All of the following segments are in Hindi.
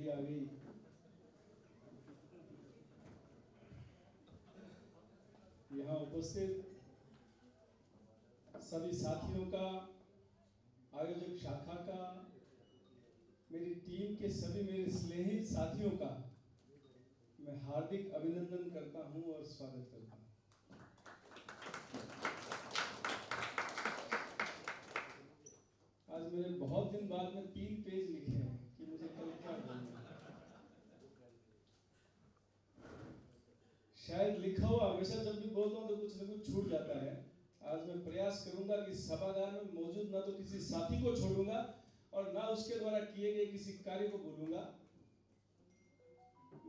आ गई। यहाँ उपस्थित सभी साथियों का, आयोजक शाखा का, मेरी टीम के सभी मेरे स्नेही साथियों का मैं हार्दिक अभिनंदन करता हूं और स्वागत करता हूं। आज मैंने बहुत दिन बाद में 3 पेज लिखे हैं कि मुझे कल क्या बोलना है। शायद लिखा हुआ हमेशा जब भी बोलता हूँ तो कुछ न कुछ छूट जाता है। आज मैं प्रयास करूंगा कि सभागार में मौजूद ना तो किसी साथी को छोड़ूंगा और ना उसके द्वारा किए गए किसी कार्य को भूलूंगा।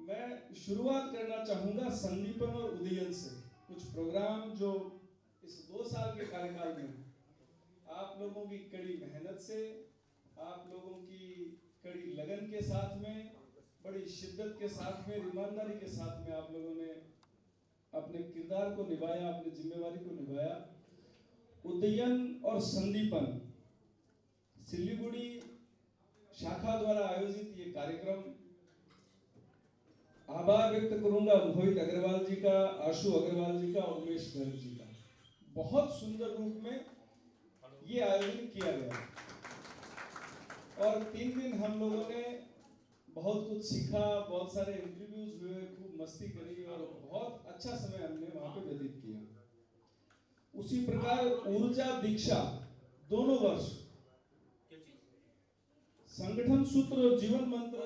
मैं शुरुआत करना चाहूंगा संदीपन और उदयन से। कुछ प्रोग्राम जो इस 2 साल के कार्यकाल में आप लोगों की कड़ी मेहनत से, आप लोगों की कड़ी लगन के साथ में, बड़ी शिद्दत के साथ में, ईमानदारी के साथ में आप लोगों ने अपने किरदार को निभाया, अपनी जिम्मेवारी को निभाया। उदयन और संदीपन, सिलीगुड़ी शाखा द्वारा आयोजित ये कार्यक्रम, आभार व्यक्त करूंगा मोहित अग्रवाल जी का, आशु अग्रवाल जी का, उमेश गर्ग जी का। बहुत सुंदर रूप में ये आयोजन किया गया और 3 दिन हम लोगों ने बहुत कुछ सीखा, बहुत सारे इंटरव्यूज हुए, खूब मस्ती करी और बहुत अच्छा समय हमने वहां पे व्यतीत किया। उसी प्रकार ऊर्जा दीक्षा दोनों वर्ष संगठन सूत्र और जीवन मंत्र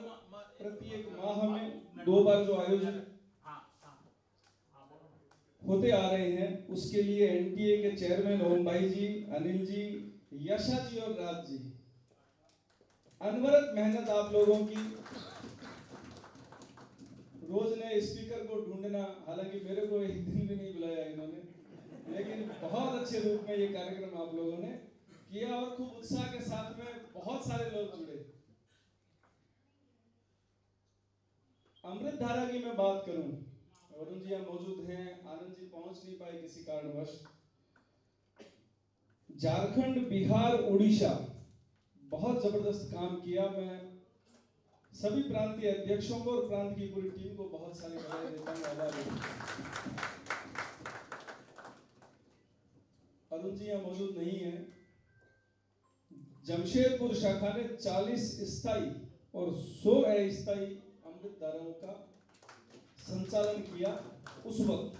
प्रत्येक माह में 2 बार जो आयोजन होते आ रहे हैं, उसके लिए एनटीए के चेयरमैन ओम भाई जी, अनिल जी, यशा जी और राज जी, अनवरत मेहनत आप लोगों की। रोज नए स्पीकर को ढूंढना, हालांकि मेरे को एक दिन भी नहीं बुलाया इन्होंने, लेकिन बहुत अच्छे रूप में ये कार्यक्रम आप लोगों ने किया और खूब उत्साह के साथ में बहुत सारे लोग जुड़े। अमृत धारा की मैं बात करूं, वरुण जी यहाँ मौजूद हैं, आनंद जी पहुंच नहीं पाए किसी कारणवश। झारखंड, बिहार, उड़ीसा बहुत जबरदस्त काम किया। मैं सभी प्रांतीय अध्यक्षों को और प्रांत की पूरी टीम को बहुत सारी बधाई देता हूं, आभार देता हूं। अरुण जी यहाँ मौजूद नहीं है। जमशेदपुर शाखा ने 40 स्थायी और 100 अस्थायी अमृत धाराओं का संचालन किया उस वक्त,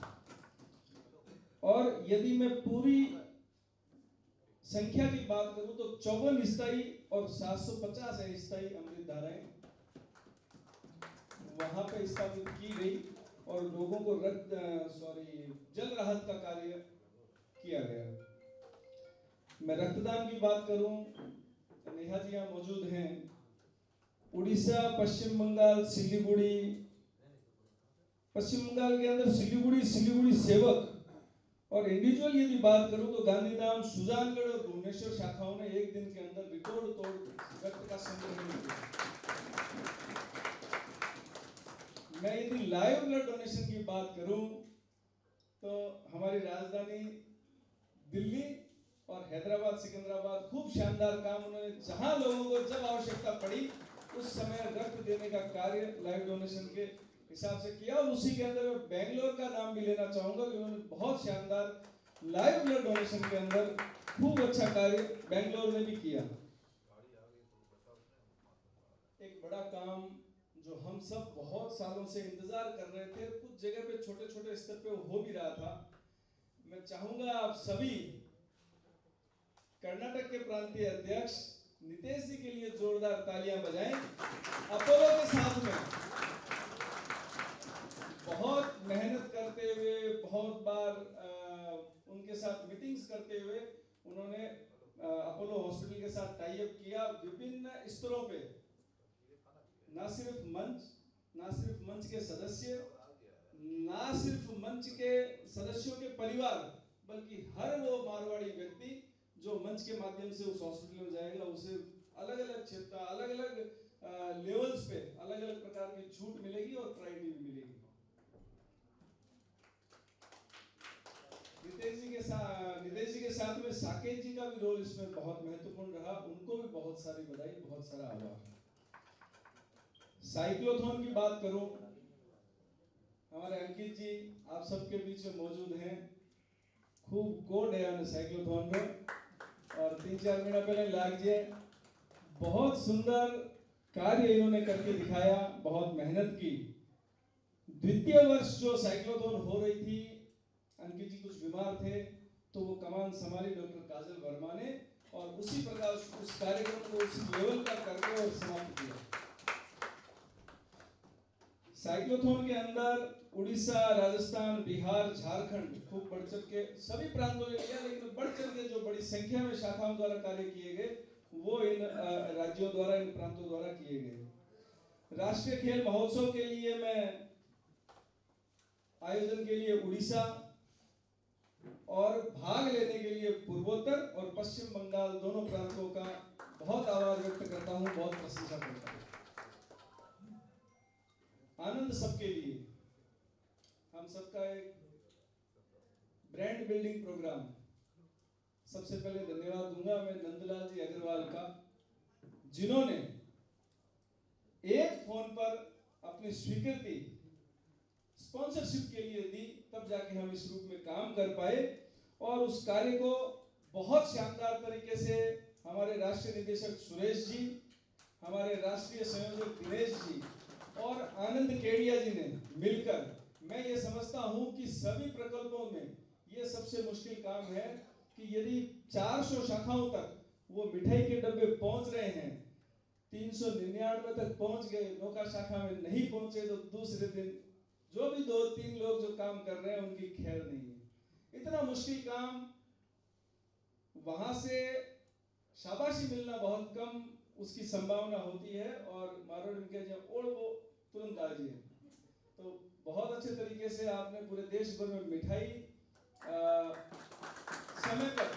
और यदि मैं पूरी संख्या की बात करूं तो 54 स्थायी और 750 अस्थायी अमृत धाराएं वहां पे स्थापित की गई और लोगों को जल राहत का कार्य किया गया। मैं रक्तदान की बात करूं, नेहा जी यहाँ मौजूद हैं। उड़ीसा, पश्चिम बंगाल, सिलीगुड़ी, पश्चिम बंगाल के अंदर सिलीगुड़ी सेवक और इंडिविजुअल यदि बात करूं तो गांधीधाम, सुजानगढ़ और भुवनेश्वर शाखाओं ने एक दिन के अंदर रिकॉर्ड तोड़ रक्त का संग्रहण किया। मैं यदि लाइव ब्लड डोनेशन की बात करूं तो हमारी राजधानी दिल्ली और हैदराबाद, सिकंदराबाद खूब शानदार काम उन्होंने, जहां लोगों को जब आवश्यकता पड़ी उस समय रक्त देने का कार्य लाइव डोनेशन के हिसाब से किया। और उसी के अंदर मैं बेंगलोर का नाम भी लेना चाहूंगा कि उन्होंने बहुत शानदार लाइव ब्लड डोनेशन के अंदर खूब अच्छा कार्य बेंगलोर ने भी किया। एक बड़ा काम जो हम सब बहुत सालों से इंतजार कर रहे थे, कुछ जगह पे छोटे छोटे स्तर पे हो भी रहा था। मैं चाहूंगा आप सभी कर्नाटक के प्रांतीय अध्यक्ष नितेश जी के लिए जोरदार तालियां बजाएं। अपोलो के साथ में बहुत मेहनत करते हुए, बहुत बार उनके साथ मीटिंग्स करते हुए उन्होंने अपोलो हॉस्पिटल के साथ टाई अप किया। विभिन्न स्तरों पे ना सिर्फ मंच के सदस्य, ना सिर्फ मंच के सदस्यों के परिवार, बल्कि हर वो मारवाड़ी व्यक्ति जो मंच के माध्यम से उस हॉस्पिटल में जाएगा, उसे अलग अलग क्षेत्र, अलग अलग लेवल्स पे अलग अलग प्रकार की छूट मिलेगी और प्रायोरिटी भी मिलेगी। नितेश जी के साथ में साकेत जी का भी रोल इसमें बहुत महत्वपूर्ण रहा, उनको भी बहुत सारी बधाई, बहुत सारा आभार। साइक्लोथॉन की बात करूं, हमारे अंकित जी आप सबके बीच में मौजूद हैं। खूब कोड है हमने साइक्लोथॉन में और 3-4 महीना पहले लाग जाए, बहुत सुंदर कार्य इन्होंने करके दिखाया, बहुत मेहनत की। द्वितीय वर्ष जो साइक्लोथॉन हो रही थी, अंकित जी कुछ बीमार थे तो वो कमान संभाली डॉक्टर काजल वर्मा ने, और उसी प्रकार उस कार्यक्रम को उस लेवल का करके और समाप्त किया। साइक्लोथॉन के अंदर उड़ीसा, राजस्थान, बिहार, झारखंड खूब बढ़ चढ़ के सभी प्रांतों ने लिया, लेकिन बढ़ चढ़ के जो बड़ी संख्या में शाखाओं द्वारा कार्य किए गए वो इन राज्यों द्वारा, इन प्रांतों द्वारा किए गए। राष्ट्रीय खेल महोत्सव के लिए मैं आयोजन के लिए उड़ीसा और भाग लेने के लिए पूर्वोत्तर और पश्चिम बंगाल दोनों प्रांतों का बहुत आभार व्यक्त करता हूं, बहुत प्रशंसा करता हूं। आनंद सबके लिए हम सबका एक ब्रांड बिल्डिंग प्रोग्राम। सबसे पहले धन्यवाद दूंगा मैं नंदलाल जी अग्रवाल का, जिन्होंने एक फोन पर अपनी स्वीकृति स्पॉन्सरशिप के लिए दी, तब जाके हम इस रूप में काम कर पाए। और उस कार्य को बहुत शानदार तरीके से हमारे राष्ट्रीय निदेशक सुरेश जी, हमारे राष्ट्रीय संयोजक दिनेश जी और आनंद केडिया जी ने मिलकर, मैं ये समझता हूं कि सभी प्रकल्पों में ये सबसे मुश्किल काम है कि यदि 400 शाखाओं तक वो मिठाई के डब्बे पहुंच रहे हैं, 399 तक पहुंच गए, नौका शाखा में नहीं पहुंचे तो दूसरे दिन जो भी 2-3 लोग जो काम कर रहे हैं उनकी खैर नहीं है। इतना मुश्किल काम, वहां से शाबाशी मिलना बहुत कम उसकी संभावना होती है, और मारोड़ में क्या और वो तुरंत आ जाए। तो बहुत अच्छे तरीके से आपने पूरे देश भर में मिठाई समय पर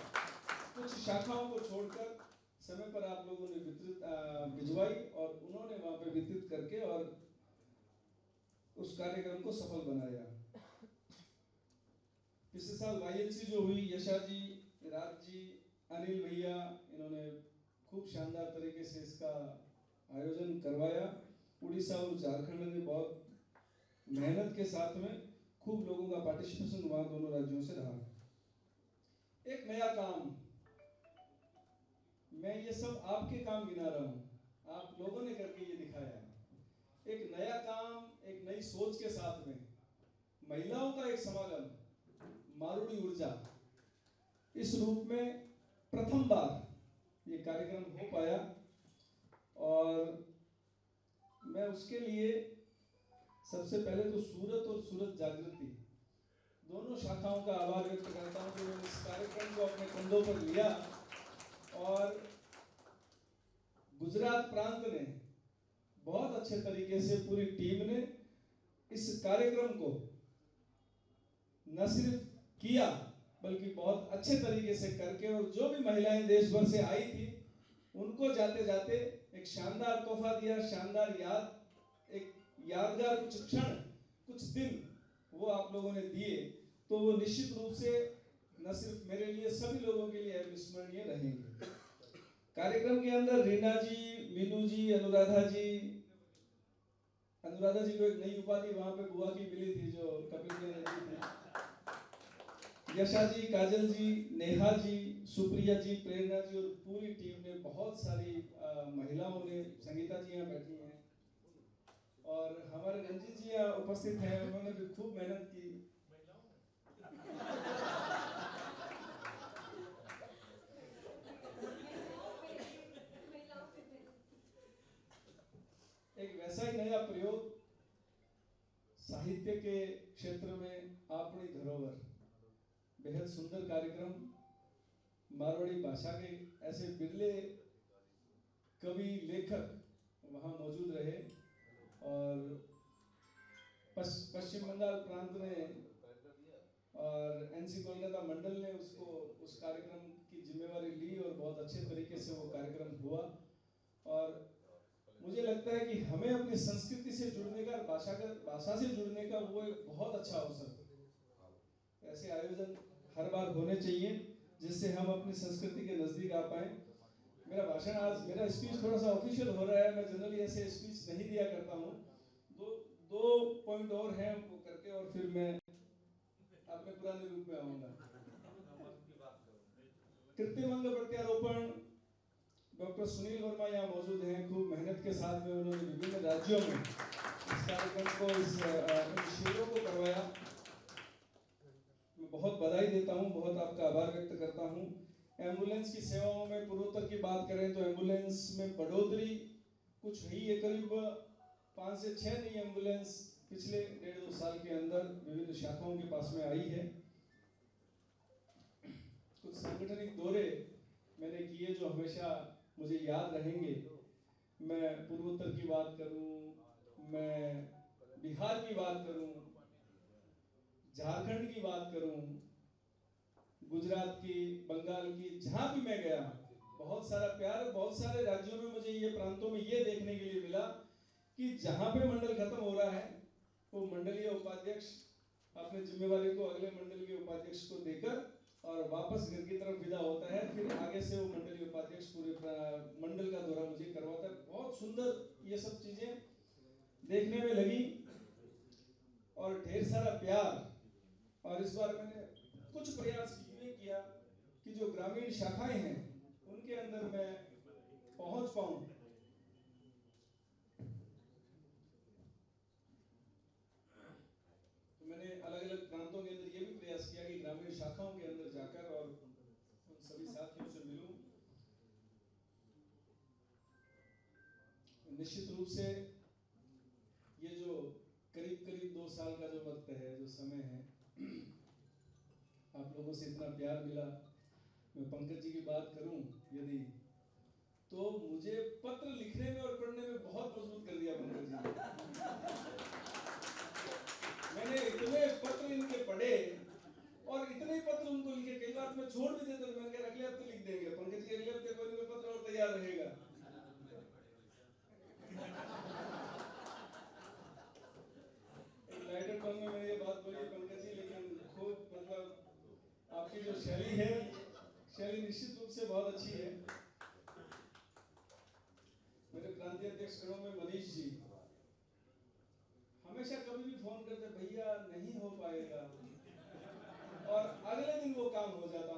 कुछ शाखाओं को छोड़कर समय पर आप लोगों ने वितरित भिजवाई, और उन्होंने वहां पे वितरित करके और उस कार्यक्रम को सफल बनाया। पिछले साल वाईएलसी जो हुई, यशा जी, राज जी, अनिल भैया, इन्होंने खूब शानदार तरीके से इसका आयोजन करवाया। उड़ीसा और झारखंड ने बहुत मेहनत के साथ में खूब लोगों का पार्टिसिपेशन वहां दोनों राज्यों से रहा। एक नया काम, मैं ये सब आपके काम गिना रहा हूं, आप लोगों ने करके ये दिखाया। एक नया काम, एक नई सोच के साथ में महिलाओं का एक समागम, मारुड़ी ऊर्जा, इस रूप में प्रथम बार ये कार्यक्रम हो पाया। और मैं उसके लिए सबसे पहले तो सूरत और सूरत जागृति दोनों शाखाओं का आभार व्यक्त करता हूं, जिन्होंने इस कार्यक्रम को अपने कंधों पर लिया। और गुजरात प्रांत ने बहुत अच्छे तरीके से, पूरी टीम ने इस कार्यक्रम को न सिर्फ किया बल्कि बहुत अच्छे तरीके से करके, और जो भी महिलाएं देश भर से आई थी उनको जाते जाते एक शानदार तोहफा दिया, शानदार याद, एक यादगार कुछ क्षण, कुछ दिन वो आप लोगों ने दिए। तो वो निश्चित रूप से न सिर्फ मेरे लिए, सभी लोगों के लिए अविस्मरणीय रहेंगे। कार्यक्रम के अंदर रीना जी, मीनू जी, अनुराधा जी को एक नई उपाधि वहां पे बुआ की मिली थी जो कपिल जी ने दी थी। यशा जी, काजल जी, नेहा जी, सुप्रिया जी, प्रेरणा जी और पूरी टीम ने, बहुत सारी महिलाओं ने, संगीता जी यहाँ बैठी हैं और हमारे रंजीत जी यहाँ उपस्थित हैं, उन्होंने भी खूब मेहनत की। एक वैसा ही नया प्रयोग साहित्य के क्षेत्र में, अपनी धरोहर, बेहद सुंदर कार्यक्रम। मारवाड़ी भाषा के ऐसे बिरले कवि, लेखक वहां मौजूद रहे, और पश्चिम बंगाल प्रांत ने और एनसी कोलकाता मंडल ने उसको, उस कार्यक्रम की जिम्मेवारी ली और बहुत अच्छे तरीके से वो कार्यक्रम हुआ। और मुझे लगता है कि हमें अपनी संस्कृति से जुड़ने का, भाषा से जुड़ने का वो एक बहुत अच्छा अवसर। ऐसे आयोजन हर बार होने चाहिए जिससे हम अपनी संस्कृति के नजदीक आ पाए। मेरा भाषण आज मेरा स्पीच थोड़ा सा ऑफिशियल हो रहा है, मैं जनरली ऐसे स्पीच नहीं दिया करता हूँ। दो दो पॉइंट और हैं वो करके और फिर मैं अपने पुराने रूप में आऊंगा। कृत्रिम अंग प्रत्यारोपण, डॉक्टर सुनील वर्मा यहाँ मौजूद हैं। खूब मेहनत के साथ में उन्होंने विभिन्न राज्यों में इस कार्यक्रम को इन शिविरों को करवाया। मैं बहुत बधाई देता हूँ, बहुत आपका आभार व्यक्त करता हूँ। एम्बुलेंस की सेवाओं में पूर्वोत्तर की बात करें तो एम्बुलेंस में बढ़ोतरी कुछ हुई है, करीब 5 से 6 नई एम्बुलेंस पिछले 1.5-2 साल के अंदर विभिन्न शाखाओं के पास में आई है। कुछ सांगठनिक दौरे मैंने किए जो हमेशा मुझे याद रहेंगे। मैं पूर्वोत्तर की बात करूं, मैं बिहार की बात करूं, झारखंड की बात करूं, गुजरात की, बंगाल की, जहां भी मैं गया बहुत सारा प्यार, बहुत सारे राज्यों में मुझे ये प्रांतों में ये देखने के लिए मिला कि जहां पे मंडल खत्म हो रहा है वो मंडलीय उपाध्यक्ष अपने जिम्मेवारी को अगले मंडल के उपाध्यक्ष को देकर और वापस घर की तरफ विदा होता है। फिर आगे से वो मंडलीय उपाध्यक्ष पूरे मंडल का दौरा मुझे करवाता है। बहुत सुंदर ये सब चीजें देखने में लगी और ढेर सारा प्यार। और इस बार मैंने कुछ प्रयास ये किया कि जो ग्रामीण शाखाएं हैं उनके अंदर मैं पहुंच पाऊं। तो मैंने अलग अलग प्रांतों के अंदर ये भी प्रयास किया कि ग्रामीण शाखाओं के अंदर जाकर और उन सभी साथियों से मिलूं। निश्चित रूप से ये जो करीब करीब 2 साल का जो वक्त है, जो समय है, आप लोगों से इतना प्यार मिला। मैं पंकज जी की बात करूं यदि तो मुझे पत्र लिखने में और पढ़ने में बहुत मजबूत कर दिया पंकज जी। मैंने इतने पत्र इनके पढ़े और इतने पत्र उनको लिखे, कई बार मैं छोड़ भी देता, तो मैंने कहा अगले हफ्ते लिख देंगे। पंकज जी अगले हफ्ते कोई पत्र और तैयार रहेगा। लाइटर टोन में मैंने ये बात बोली पंकज जी, लेकिन खूब मतलब आपकी जो शैली है, शैली निश्चित रूप से बहुत अच्छी है। मेरे प्रांतीय अध्यक्ष गणों में मनीष जी हमेशा कभी भी फोन करते, भैया नहीं हो पाएगा, और अगले दिन वो काम हो जाता।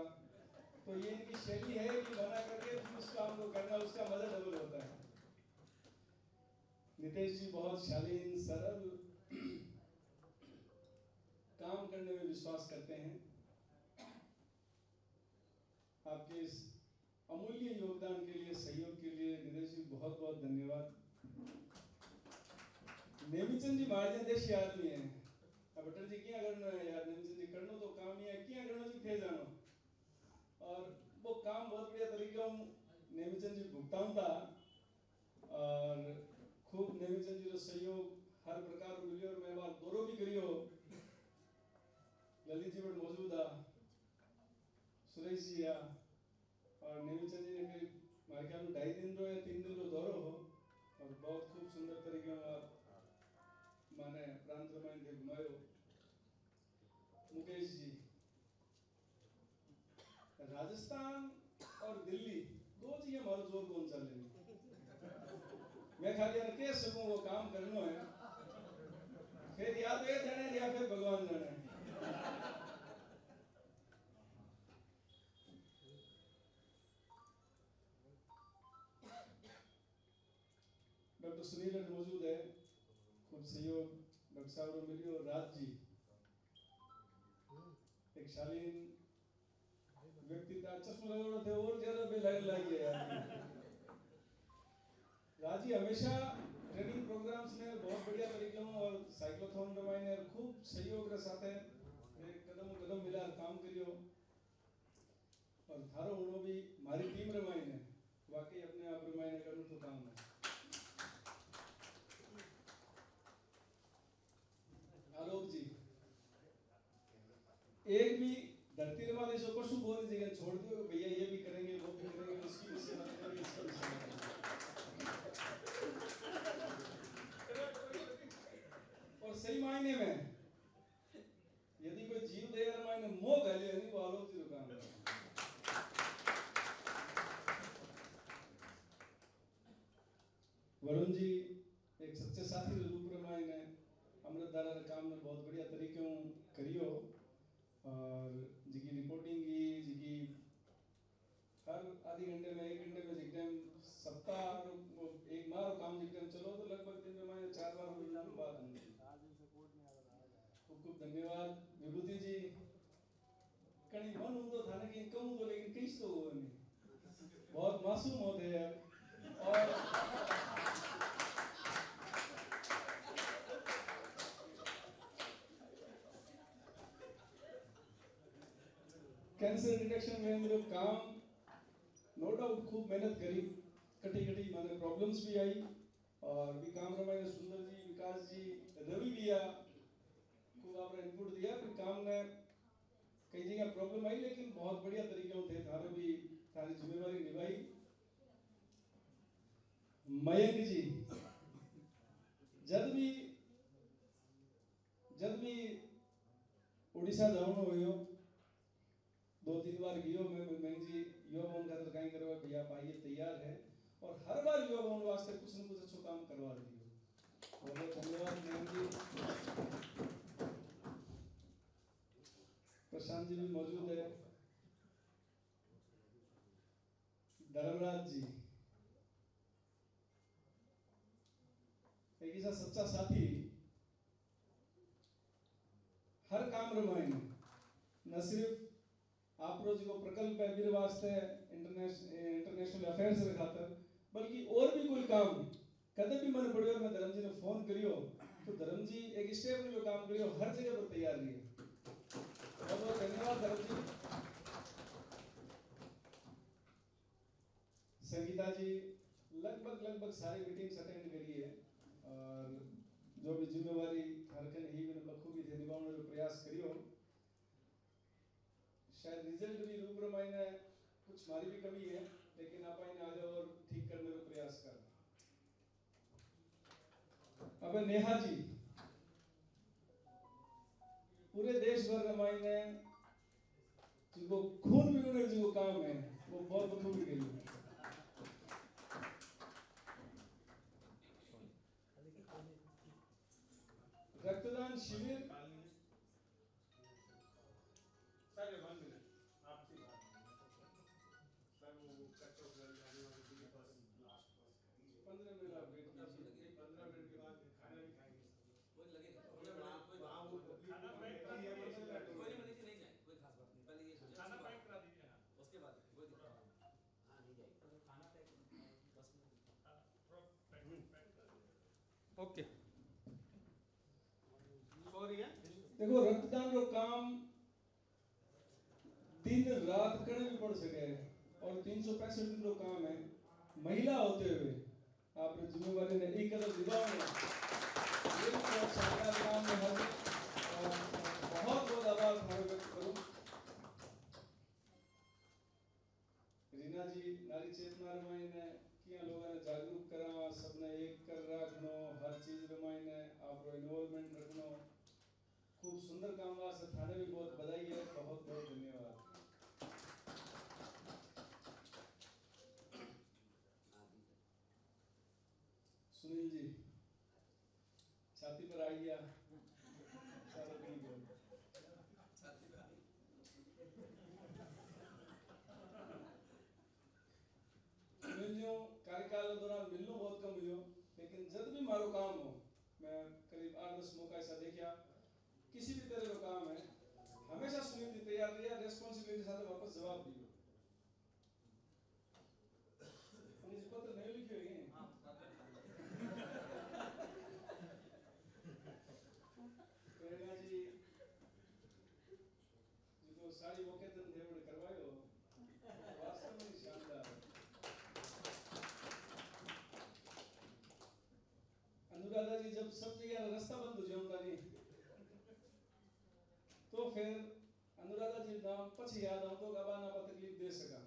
तो ये इनकी शैली है कि मना करके उस काम को करना, उसका मजा डबल होता है। नितेश जी बहुत शालीन, सरल, काम करने में विश्वास करते हैं। आपके इस अमूल्य योगदान के लिए, सहयोग के लिए नितेश जी बहुत बहुत धन्यवाद। नेमिचंद जी मार्जन देश आदमी है। अब अटल जी क्या करना है यार, नेमिचंद जी करनो तो काम ही है, क्या करना जी थे जानो। और वो काम बहुत बढ़िया तरीके से नेमिचंद जी भुगतान था और खूब नेमिचंद जी रो सहयोग हर प्रकार मिलियो। और मैं बार दौरो भी करियो, ललित जी पर मौजूद आ, सुरेश जी आ, और नेमिचंद जी ने करीब मारे ख्याल में 2.5 दिन रो या 3 दिन रो दौरो हो और बहुत खूब सुंदर तरीके से आप माने प्रांत रमायण के घुमायो। मुकेश जी राजस्थान और दिल्ली दो जगह मारो जोर कौन चले, मैं खाली कह सकूं वो काम करना है, फिर या तो ये जाने या फिर भगवान जाने। डॉक्टर सुनील मौजूद है, खूब सहयोग डॉक्टर साहब मिली। और राज जी एक शालीन व्यक्ति था, चश्मा लगाना थे और ज्यादा बेलाइन लगी है यार। राजी हमेशा ट्रेनिंग प्रोग्राम्स में बहुत बढ़िया तरीके से और साइक्लोथॉन रमाइने खूब सहयोग के साथ है कदम कदम मिला काम करियो। और थारो उनो भी मारी टीम रमाइने वाकई अपने आप रमाइने करने तो काम है। आलोक जी एक भी धरती रमा देशों पशु बोलने जगह छोड़ दियो, भैया ये भी करेंगे वो भी करेंगे, उसकी भी सेवा करेंगे, इसकी भी सेवा करेंगे। और सही मायने में यदि कोई जीव दे मायने मोह गाले नहीं वो आलोक जी काम है। वरुण जी एक सच्चे साथी रूप में ने अमृतधारा काम ने बहुत बढ़िया तरीके करियो और जिकी रिपोर्टिंग की जिकी हर आधे घंटे में 1 घंटे में जिक टाइम सप्ताह एक माह काम जिक टाइम चलो तो लगभग दिन में मैं 4 बार मिलना बात खूब खूब धन्यवाद विभूति जी कहीं मन हो तो थाने की कहूँ तो लेकिन किस तो हुआ नहीं बहुत मासूम होते हैं और कैंसर डिटेक्शन में मेरे काम नो डाउट खूब मेहनत करी कटी कटी माने प्रॉब्लम्स भी आई और भी काम रमाई ने सुंदर जी विकास जी रवि भैया खूब आपने इनपुट दिया फिर काम ने कई जगह प्रॉब्लम आई लेकिन बहुत बढ़िया तरीके थे थाने भी थारी जिम्मेवारी निभाई मयंक जी जब भी उड़ीसा जाऊनो हुयो 2-3 बार गियो मैं मयंक जी युवा भवन खातर कहीं करवा भैया पाइए तैयार है और हर बार युवा भवन वास्ते कुछ न कुछ अच्छा काम करवा दियो बहुत धन्यवाद मयंक जी प्रशांत जी भी मौजूद है धर्मराज जी एक ऐसा सच्चा साथी हर काम रमायण न सिर्फ आप रोज को प्रकल्प है मेरे वास्ते इंटरनेशनल अफेयर्स के खातर बल्कि और भी कोई काम कदे भी मन पड़ियो मैं धर्म जी ने फोन करियो तो धर्म जी एक स्टेप में जो काम करियो हर जगह पर तैयार रहिए बहुत बहुत धन्यवाद धर्म जी संगीता जी लगभग सारी मीटिंग्स अटेंड करी है और जो भी जिम्मेवारी हरकन ही मैंने बखूबी थे निभाने का प्रयास करियो शायद रिजल्ट भी रूप रमायने कुछ हमारी भी कमी है लेकिन आप इन आज और ठीक करने का प्रयास कर अब नेहा जी पूरे देश भर रमायने जिनको खून भी उन्हें जो काम है वो बहुत बखूबी करी रक्तदान शिविर सर 1 मिनट आपसे बात सर वो कच्चो घर जाने वाले के पास लास्ट बस 15 मिनट आप वेट कीजिए 15 मिनट के बाद खाना भी खाएंगे कोई लगेगा कोई वहां वो खाना पैक कर दिया कोई नहीं मनीष नहीं जाए कोई खास बात नहीं पहले ये खाना पैक करा दीजिए ना उसके बाद कोई दिक्कत नहीं हां नहीं जाएगा खाना पैक 10 मिनट हां पैक कर ओके सॉरी है देखो रक्तदान का काम दिन रात करने भी पड़ सके और 365 दिन का काम है महिला होते हुए आपने जिम्मेवारी ने एक कदम निभाना ये बहुत शानदार काम है और बहुत आभार हमारे व्यक्त करूं रीना जी नारी चेतना रमाई ने किया लोगों ने जागरूक करा सबने एक कर रखनो हर चीज रमाई ने आप इन्वॉल्वमेंट रखनो खूब सुंदर काम वास्ते थाने भी बहुत बधाई है बहुत बहुत धन्यवाद सुनील जी छाती पर आ गया सारा दिन को छाती पर सुनील जी कार्यकाल के दौरान मिलना बहुत कम हुआ लेकिन जब भी मारो काम हो मैं करीब 8-10 मौका ऐसा देखा किसी भी तरह का काम है हमेशा सुनील जी तैयार रहिए रेस्पॉन्सिबिलिटी साथ वापस जवाब दियो सुनील जी पत्र नहीं लिखे हैं हां प्रेरणा जी जो सारी वोकेतन देवड़ करवायो वास्तव में शानदार अनुराधा जी जब सब जगह रास्ता बंद हो जाऊंगा नहीं तो फिर अनुराधा जी नाम पछी याद आओ तो गबाना पर तकलीफ दे सका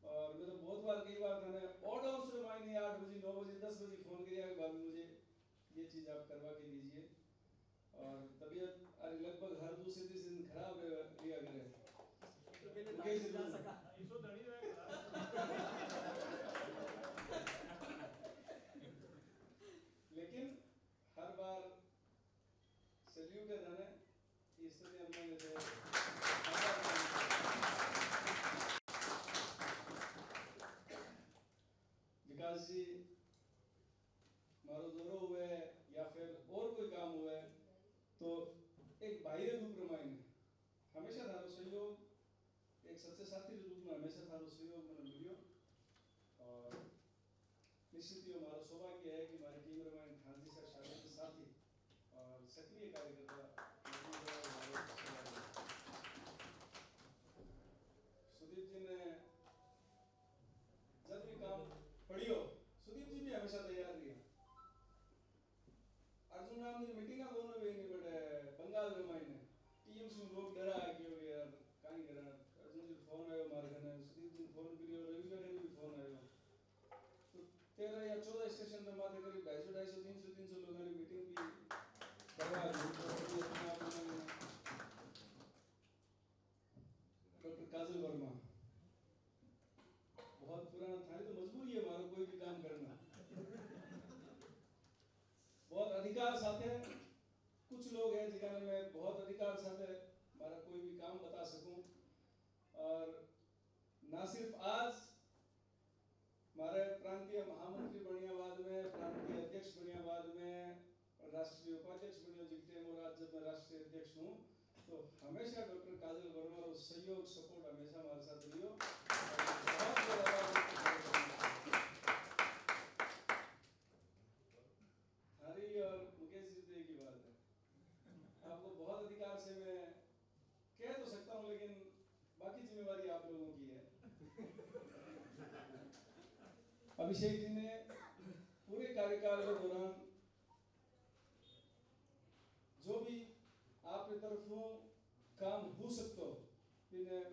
और मैं तो बहुत बार कई बार मैंने ऑर्डर से मायने 8 बजे 9 बजे 10 बजे फोन किया कि भाभी मुझे ये चीज आप करवा के दीजिए और तबीयत लगभग हर दूसरे दिन खराब लिया करे तो मैंने जा सका इसो धनी रहे ಸೆಲ್ಯೂಟ್ ಇದಾನೆ ಈ ಸ್ಥಿತಿ ಅಮ್ಮನಿದೆ विकास जी मारो दौरो हुए या फिर और कोई काम हुए तो एक बाह्य रूप रमायण हमेशा थारो सहयोग एक सच्चे साथी के रूप में हमेशा थारो सहयोग मैंने मिलियो और निश्चित ही हमारा सौभाग्य है कि हमारी टीम रमायण खान जी से शामिल साथी और सक्रिय कार्यकर्ता सुदीप जी ने जब भी काम पढ़ियो सुदीप जी भी हमेशा तैयार रही अर्जुन नाम की मीटिंग का बोलने भी नहीं बटे बंगाल में मायने टीम से लोग डरा है कि यार काई करा अर्जुन जी फोन आयो मार करने सुदीप जी फोन करियो रवि जी ने भी फोन आयो तो 13 या 14 स्टेशन में माथे करीब 250 300 लोगों ने मीटिंग की करवा दी डॉक्टर काजल वर्मा बहुत पुराना थाली तो मजबूरी है हमारा कोई भी काम करना बहुत अधिकार साथ है कुछ लोग हैं जिन्हें मैं बहुत अधिकार साथ है हमारा कोई भी काम बता सकूं और ना सिर्फ आज हमारे प्रांतीय महामंत्री बनियाबाद में प्रांतीय अध्यक्ष बनियाबाद में राष्ट्रीय उपाध्यक्ष बनिया जिगटे और आज जब मैं राष्ट्रीय अध्यक्ष हूं तो हमेशा डॉक्टर काजल वर्मा और सहयोग सपोर्ट हमेशा हमारे साथ रही हो हरी और मुकेश जी की बात है आपको बहुत अधिकार से मैं कह तो सकता हूं लेकिन बाकी जिम्मेवारी आप लोगों की है अभिषेक जी ने पूरे कार्यकाल के दौरान जो भी आपकी तरफों काम हो सकता हो इन्हें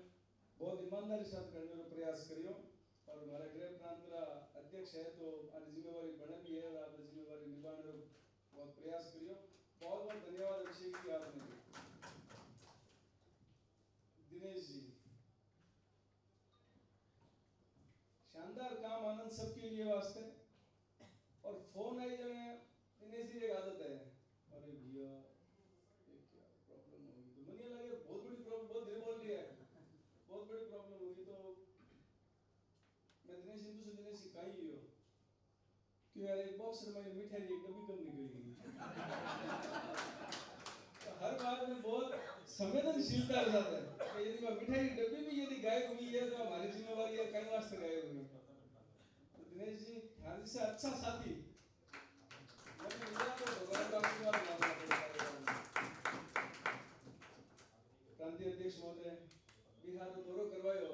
बहुत ईमानदारी साथ करने का प्रयास करियो और हमारा गृह प्रांत का अध्यक्ष है तो आपकी जिम्मेवारी बने भी है और आपने जिम्मेवारी निभाने का बहुत प्रयास करियो बहुत बहुत धन्यवाद अभिषेक जी आपने दिनेश जी शानदार काम आनंद सबके लिए वास्ते और फोन आई जो है दिनेश जी एक आदत है अरे भैया क्या प्रॉब्लम होगी तो मुझे लगे बहुत बड़ी प्रॉब्लम बहुत देर बोल रही है बहुत बड़ी प्रॉब्लम होगी तो मैं दिनेश जी से दिनेश जी कहीं लियो क्यों यार एक बॉक्स में मिठाई एक कभी कम निकलेगी तो हर बात में बहुत संवेदनशीलता आ जाता है कि यदि मैं मिठाई डब्बी भी यदि गायब हुई है तो हमारी जिम्मेवारी है कई वास्ते गायब हुई तो दिनेश जी हाँ से अच्छा साथी मैंने मिला तो भगवान का आशीर्वाद मांगना पड़ेगा प्रांतीय अध्यक्ष महोदय बिहार में दौरो करवायो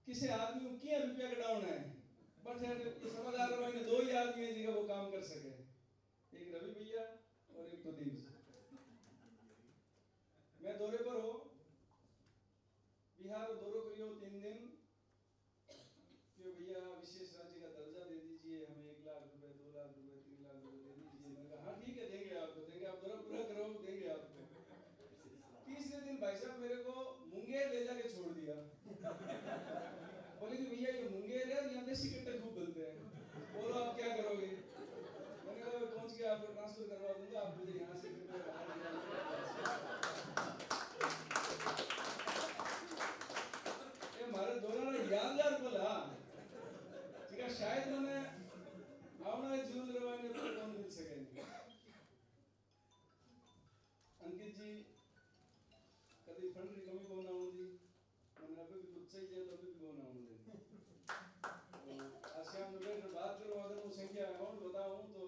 किसी आदमी को क्या रुपया कटाना है बट इस समाचार में दो ही आदमी है जिनका वो काम कर सके एक रवि भैया और एक प्रदीप मैं दौरे पर हो बिहार दौरो करियो 3 दिन कि भैया विशेष राज्य का दर्जा दे दीजिए हमें 1 लाख रुपए 2 लाख रुपए 3 लाख रुपए दे दीजिए मैंने कहा हाँ ठीक है देंगे आपको देंगे आप दौरा पूरा करो देंगे आपको तीसरे दिन भाई साहब मेरे को मुंगेर ले जाके छोड़ दिया बोले कि भैया ये मुंगेर है यहाँ देसी कट्टे खूब बनते हैं बोलो आप क्या करोगे मैंने कहा मैं पहुंच गया आपको ट्रांसफर करवा दूंगा आप मुझे यहाँ से ये हमारे दौरान यादगार पल हाँ ठीक है शायद मैंने आवना जीवन रवाने पर कौन मिल सकेंगे अंकित जी कभी फंड की कमी को ना होगी मैंने अभी भी कुछ चाहिए तो अभी भी को ना होगी आज शाम में बात करो अगर वो संख्या अमाउंट बताऊं तो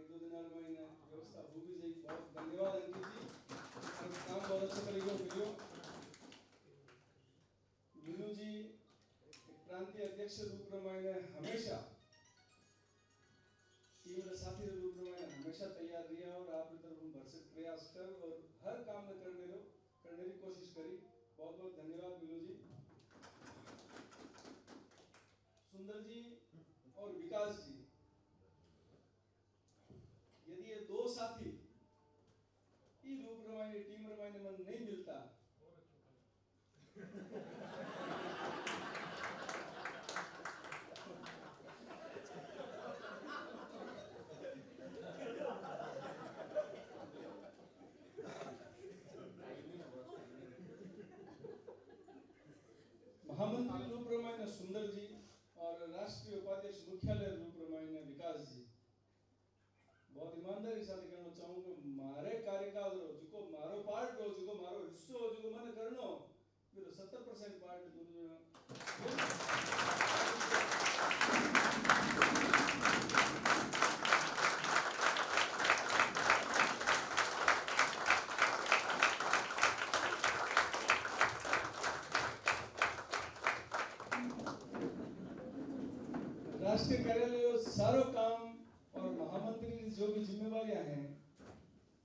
1-2 दिन और महीने व्यवस्था हो भी जाएगी बहुत धन्यवाद अंकित जी काम बहुत अच्छा तरीके से करियो मीनू जी एक प्रांतीय अध्यक्ष रूप में मैंने हमेशा टीम के साथी रूप में मैंने हमेशा तैयार रहा और आपकी तरफ भरसक प्रयास कर और हर काम में करने की कोशिश करी बहुत बहुत धन्यवाद मीनू जी सुंदर जी और विकास जी यदि ये 2 साथी ई रूप रमायने टीम रमायने मन नहीं मिलता बहुत ईमानदारी साथ कहना चाहूँ कि मारे कार्यकाल जो मारो पार्ट हो, जो मारो हिस्सो हो, जो मन करनो फिर 70% पार्ट राष्ट्रीय कार्यालय सारो काम और महामंत्री की जो भी जिम्मेवारियां हैं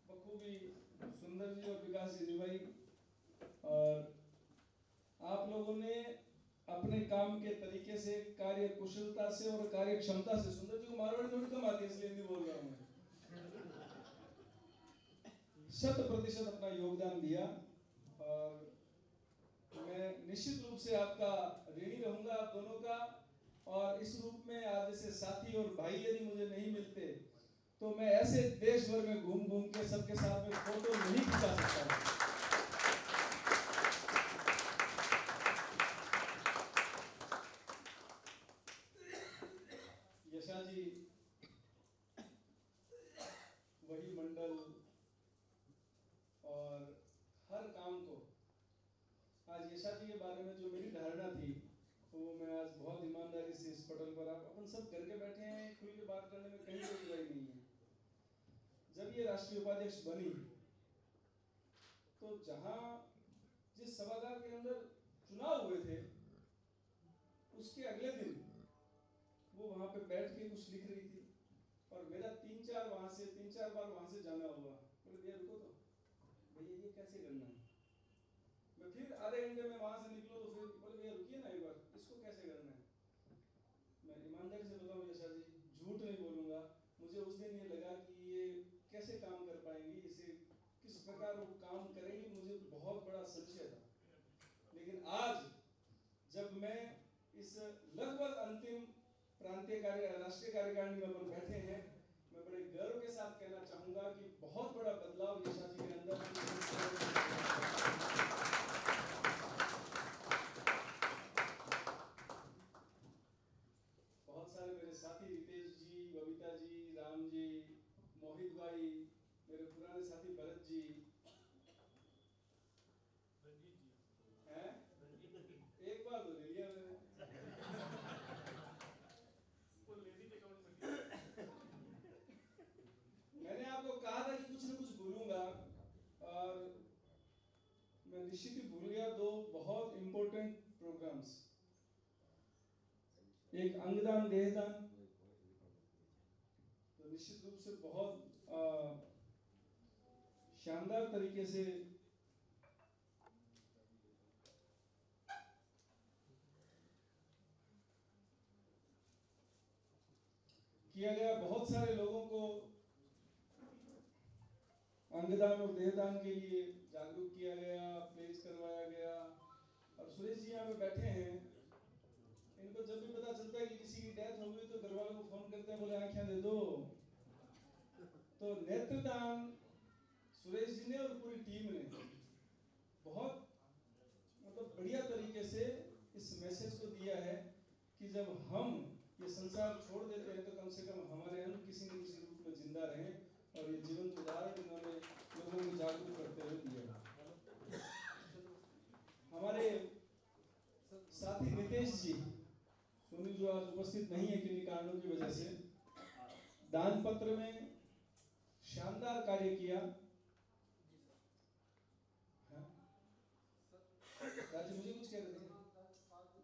बखूबी सुंदर जी और विकास जी निभाई। और आप लोगों ने अपने काम के तरीके से, कार्य कुशलता से और कार्य क्षमता से, सुंदर जी को मारवाड़ी थोड़ी कम आती है इसलिए हिंदी बोल रहा हूँ मैं, 100% अपना योगदान दिया। और मैं निश्चित रूप से आपका ऋणी रहूंगा, आप दोनों का। और इस रूप में आप जैसे साथी और भाई यदि मुझे नहीं मिलते तो मैं ऐसे देश भर में घूम घूम के सबके साथ में फोटो नहीं खिंचा सकता। यशा जी वही मंडल और हर काम को, आज यशा जी के बारे में जो मेरी धारणा थी तो मैं आज बहुत ईमानदारी से इस पटल पर, आप अपन सब करके बैठे हैं, खुल के बात करने में कहीं कोई बुराई नहीं है। जब ये राष्ट्रीय उपाध्यक्ष बनी तो जहां जिस सभागार के अंदर चुनाव हुए थे उसके अगले दिन वो वहां पे बैठ के कुछ लिख रही थी और मेरा 3-4 बार वहां से जाना हुआ। बोले भैया रुको तो, भैया ये कैसे करना है। मैं फिर आधे घंटे में वहां से निकलो तो फिर बोले भैया रुकिए ना एक बार, इसको कैसे करना है। मैं ईमानदारी से बताऊं यशा जी, झूठ नहीं बोलूंगा, मुझे उस दिन ये लगा कि ये कैसे काम कर पाएंगी, इसे किस प्रकार वो काम करेंगी, मुझे बहुत बड़ा संशय था। लेकिन आज जब मैं इस लगभग अंतिम राष्ट्रीय कार्यकारिणी में अपन बैठे हैं, मैं बड़े गर्व के साथ कहना चाहूंगा कि बहुत बड़ा बदलाव यशा जी के अंदर। बहुत सारे मेरे साथी रितेश जी, बबीता जी, राम जी, मोहित भाई, मेरे पुराने साथी भरत जी हैं, एक बार तो ले लिया मैंने। मैंने आपको कहा था कि कुछ न कुछ भूलूंगा और मैं निश्चित ही भूल गया। 2 बहुत इंपॉर्टेंट प्रोग्राम्स, एक अंगदान देहदान, तो निश्चित रूप से बहुत शानदार तरीके से किया गया। बहुत सारे लोगों को अंगदान और देहदान के लिए जागरूक किया गया, प्रेज करवाया गया। और सुरेश जी यहाँ पे बैठे हैं, इनको जब भी पता चलता है कि किसी की डेथ हो गई तो घर वालों को फोन करते हैं, बोले आंखें दे दो। तो नेत्रदान सुरेश जी ने और पूरी टीम ने बहुत मतलब बढ़िया तरीके से इस मैसेज को दिया है कि जब हम ये संसार छोड़ देते हैं तो कम से कम हमारे अंग किसी न किसी रूप में जिंदा रहें। और ये जीवंत उदाहरण इन्होंने लोगों को जागरूक करते हुए दिया। हमारे साथी नितेश जी, सोनी जो आज उपस्थित नहीं है किन्हीं कारणों की वजह से, दान पत्र में शानदार कार्य किया। राजू मुझे कुछ कह रहे थे,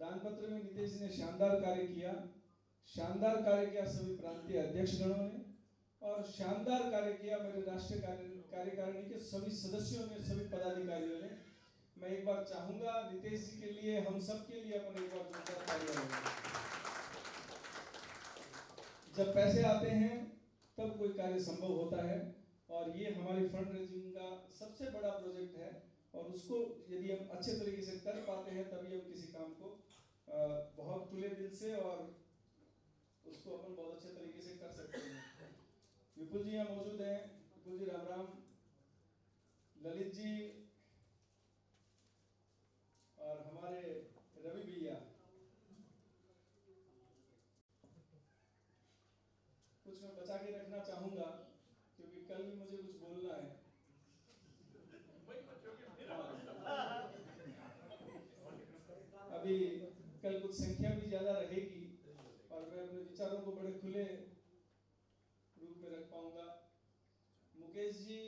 दान पत्र में नितेश जी ने शानदार कार्य किया। शानदार कार्य किया सभी प्रांतीय अध्यक्षगणों ने और शानदार कार्य किया मेरे राष्ट्रीय कार्यकारिणी के सभी सदस्यों ने, सभी पदाधिकारियों ने। मैं एक बार चाहूंगा नितेश जी के लिए, हम सब के लिए अपन एक बार जोरदार तालियां बजाएं। जब पैसे आते हैं तब कोई कार्य संभव होता है और ये हमारी फंड रेजिंग का सबसे बड़ा प्रोजेक्ट है और उसको यदि हम अच्छे तरीके से कर पाते हैं तभी हम किसी काम को बहुत खुले दिल से और उसको अपन बहुत अच्छे तरीके से कर सकते हैं। विपुल जी यहाँ मौजूद हैं, विपुल जी राम राम, ललित जी और हमारे रवि भैया। कुछ मैं बचा के रखना चाहूंगा। क्योंकि कल भी मुझे कुछ बोलना है। अभी कल कुछ संख्या भी ज्यादा रहेगी और मैं अपने विचारों को बड़े खुले रूप में रख पाऊंगा। मुकेश जी,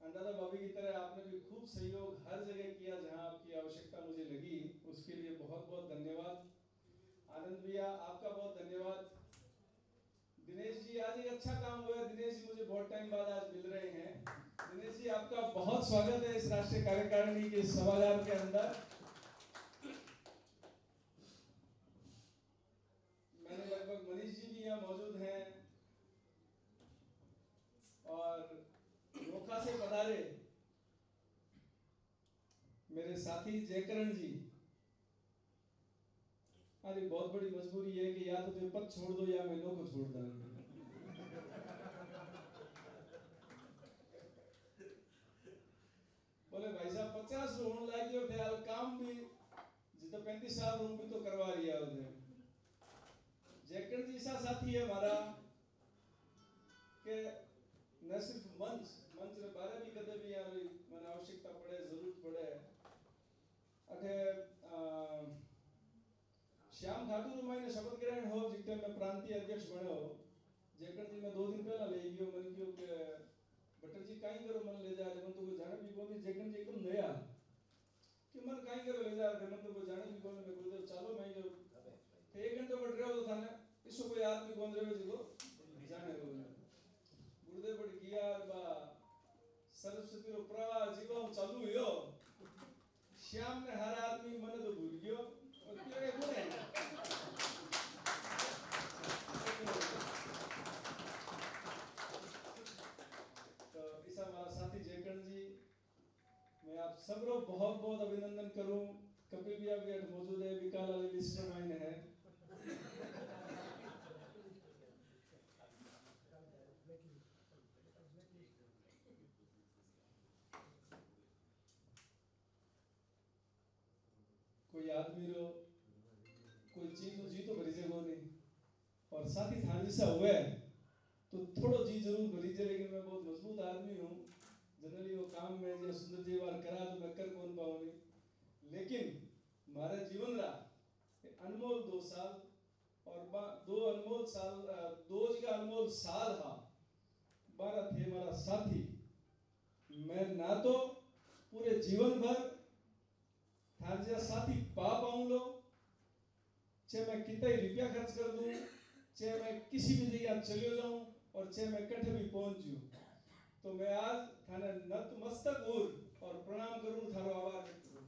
अंदाजा भाभी की तरह आपने भी खूब सहयोग हर जगह किया जहां आपकी आवश्यकता मुझे लगी, उसके लिए बहुत बहुत धन्यवाद। आनंद भैया, आपका बहुत धन्यवाद। दिनेश जी, आज एक अच्छा काम हुआ। दिनेश जी मुझे बहुत टाइम बाद आज मिल रहे हैं। दिनेश जी, आपका बहुत स्वागत है इस राष्ट्रीय कार्यकारिणी के सभागार के अंदर। मैंने लगभग मनीष जी भी यहाँ मौजूद हैं और रोखा से पधारे मेरे साथी जयकरण जी। अरे बहुत बड़ी मजबूरी है कि या तो तुम पद छोड़ दो या मैं लोगों को छोड़ दूं। बोले भाई साहब 50 होने लगी और थे काम भी जितना 35 साल रूम भी तो करवा लिया उन्हें। जयकरण जी सा साथी है हमारा कि न सिर्फ मंच रे बारे भी कदे भी यहाँ मैंने आवश्यकता पड़े, जरूरत पड़े अठे श्याम ठाकुर मायने शपथ ग्रहण हो जिते मैं प्रांतीय अध्यक्ष बने हो। जयकरण जी मैं 2 दिन पहला ले गयो, मन क्यों के भट्टर जी काई करो मन ले जा, मन तो कोई जाने भी कोनी। जयकरण जी एकदम नया कि मन काई करो ले जा, मन तो कोई जाने भी कोनी। मैं गुरुदेव चालो मैं जो 1 घंटे बैठ रहे हो तो थाने इसको कोई आदमी कौन रहे जो जाने हो। गुरुदेव बड़ किया बा सरस्वती रो प्रवाह जीवन चालू हो। श्याम ने हर आदमी मन तो भूल गयो और क्यों कोने तो इस हमारा साथी जयकरण जी, मैं आप सबरो बहुत बहुत अभिनंदन करूं। कपिल भैया भी मौजूद है, विकाल वाले लिस्ट में है। कोई आदमी रो कोई चीज जी तो भरी जगह नहीं और साथी थाने सा हुए तो थोड़ो जी जरूर भरी जे, लेकिन मैं बहुत मजबूत आदमी हूँ। जनरली वो काम में जो सुंदर जी बार करा तो मैं कर कौन पाऊंगी, लेकिन हमारे जीवन रा अनमोल 2 साल और 2 अनमोल साल 2 जी का अनमोल साल हा बारा थे हमारा साथी। मैं ना तो पूरे जीवन भर थार साथी पा पाऊं लो, चाहे मैं कितना ही रुपया खर्च कर दूं, चाहे मैं किसी भी जगह चले जाऊं और चाहे मैं कठे भी पहुंच जाऊं, तो मैं आज थाने नतमस्तक और प्रणाम करूं, थारो आभार व्यक्त करूं।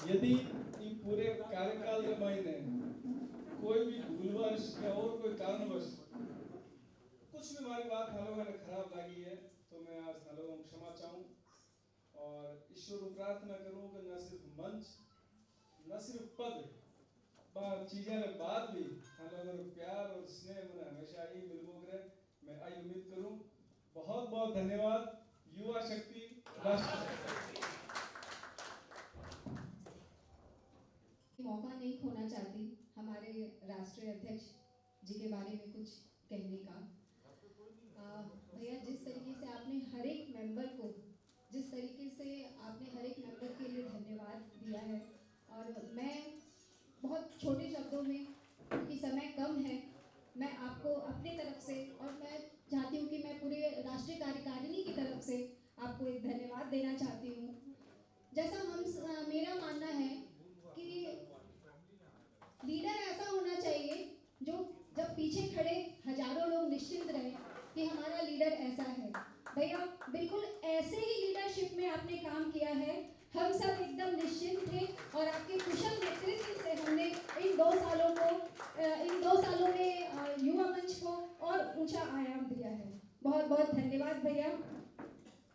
यदि ये पूरे कार्यकाल के महीने कोई भी भूलवश या और कोई कारणवश कुछ भी हमारी बात हम लोगों ने खराब लगी है तो मैं आज हम लोगों को क्षमा चाहूँ और ईश्वर को प्रार्थना करूँ कि न सिर्फ मंच न सिर्फ पद चीजें के बाद भी हम लोगों को प्यार और स्नेह मैंने हमेशा ही मिलबो करे, मैं आई उम्मीद करूँ। बहुत बहुत धन्यवाद। युवा शक्ति राष्ट्र मौका नहीं खोना चाहती हमारे राष्ट्रीय अध्यक्ष जी के बारे में कुछ कहने का। भैया, जिस तरीके से आपने हर एक मेंबर को, जिस तरीके से आपने हर एक मेंबर के लिए धन्यवाद दिया है, और मैं बहुत छोटे शब्दों में, क्योंकि समय कम है, मैं आपको अपने तरफ से और मैं चाहती हूँ कि मैं पूरे राष्ट्रीय कार्यकारिणी की तरफ से आपको एक धन्यवाद देना चाहती हूँ। जैसा मेरा मानना है कि लीडर ऐसा होना चाहिए जो जब पीछे खड़े हजारों लोग निश्चिंत रहे कि हमारा लीडर ऐसा है। भैया, बिल्कुल ऐसे ही लीडरशिप में आपने काम किया है। हम सब एकदम निश्चिंत थे और आपके कुशल नेतृत्व से हमने इन 2 सालों में युवा मंच को और ऊंचा आयाम दिया है। बहुत बहुत धन्यवाद भैया।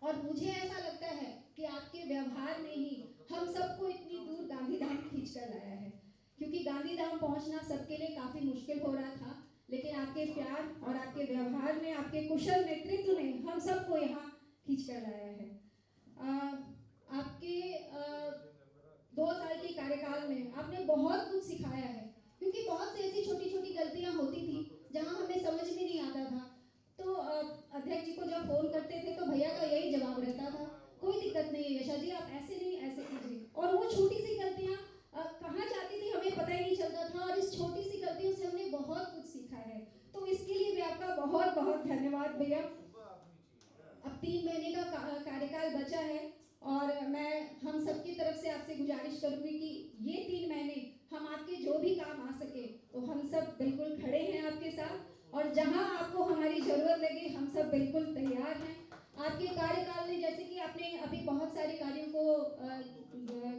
और मुझे ऐसा लगता है कि आपके व्यवहार ने ही हम सबको इतनी दूर गांधीधाम खींच कर लाया है, क्योंकि गांधीधाम पहुंचना सबके लिए काफ़ी मुश्किल हो रहा था, लेकिन आपके प्यार और आपके व्यवहार ने, आपके कुशल नेतृत्व ने हम सबको यहाँ खींच कर लाया है। आपके 2 साल के कार्यकाल में आपने बहुत कुछ सिखाया है, क्योंकि बहुत सी ऐसी छोटी छोटी गलतियां होती थी जहां हमें समझ में नहीं आता था, तो अध्यक्ष जी को जब फोन करते थे तो भैया का यही जवाब रहता था, कोई दिक्कत नहीं है यशा जी, आप ऐसे नहीं ऐसे कीजिए। और वो छोटी सी गलतियां कहाँ जाती थी हमें पता ही नहीं चलता था, और इस छोटी सी गलतियों से हमने बहुत कुछ सीखा है। तो इसके लिए भी आपका बहुत बहुत धन्यवाद भैया। अब 3 महीने का कार्यकाल बचा है, और मैं हम सबकी तरफ से आपसे गुजारिश करूंगी कि ये 3 महीने हम आपके जो भी काम आ सके तो हम सब बिल्कुल खड़े हैं आपके साथ, और जहां आपको हमारी ज़रूरत लगे हम सब बिल्कुल तैयार हैं। आपके कार्यकाल में जैसे कि आपने अभी बहुत सारे कार्यों को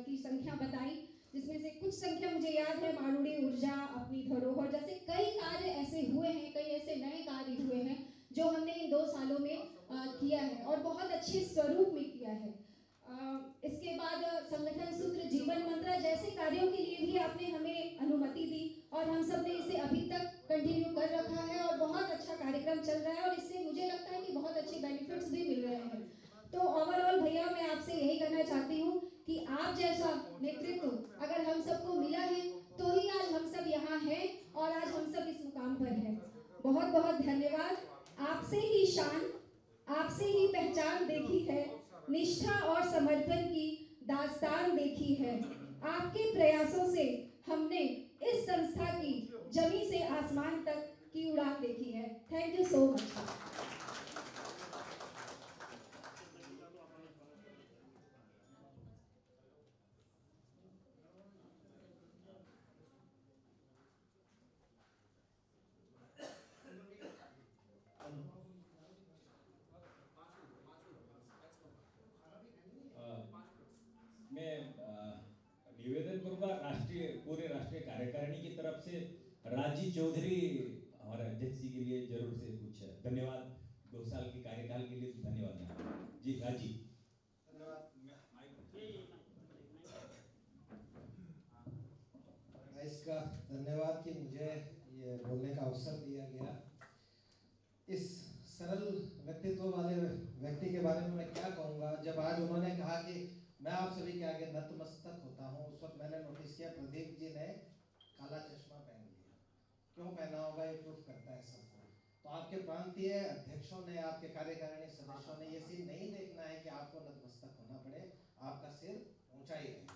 की संख्या बताई, जिसमें से कुछ संख्या मुझे याद है, मारूड़ी ऊर्जा, अपनी धरोहर, जैसे कई कार्य ऐसे हुए हैं, कई ऐसे नए कार्य हुए हैं जो हमने इन 2 सालों में किया है और बहुत अच्छे स्वरूप में किया है। इसके बाद संगठन सूत्र, जीवन मंत्र जैसे कार्यों के लिए भी आपने हमें अनुमति दी, और हम सब ने इसे अभी तक कंटिन्यू कर रखा है, और बहुत अच्छा कार्यक्रम चल रहा है, और इससे मुझे लगता है कि बहुत अच्छे बेनिफिट्स भी मिल रहे हैं। तो ओवरऑल भैया मैं आपसे यही कहना चाहती हूँ कि आप जैसा नेतृत्व अगर हम सबको मिला है तो ही आज हम सब यहाँ हैं और आज हम सब इस मुकाम पर हैं। बहुत बहुत धन्यवाद। आपसे ही शान, आपसे ही पहचान देखी है, निष्ठा और समर्पण की दास्तान देखी है। आपके प्रयासों से हमने इस संस्था की जमी से आसमान तक की उड़ान देखी है। Thank you so much. मैं निवेदन करूंगा पूरे राष्ट्रीय कार्यकारिणी की तरफ से राजी चौधरी हमारे अध्यक्ष जी के लिए जरूर से कुछ धन्यवाद, 2 साल के कार्यकाल के लिए धन्यवाद जी। राजी इसका धन्यवाद कि मुझे ये बोलने का अवसर दिया गया। इस सरल व्यक्तित्व वाले व्यक्ति के बारे में मैं क्या कहूँगा। जब आज उन्होंने कहा कि मैं आप सभी के आगे नतमस्तक होता हूँ, उस वक्त मैंने नोटिस किया प्रदीप जी ने काला चश्मा पहन लिया। क्यों पहना होगा ये प्रूफ करता है सबको। तो आपके प्रांतीय अध्यक्षों ने, आपके कार्यकारिणी सदस्यों ने ये सीन नहीं देखना है कि आपको नतमस्तक होना पड़े, आपका सिर ऊंचाई रहे।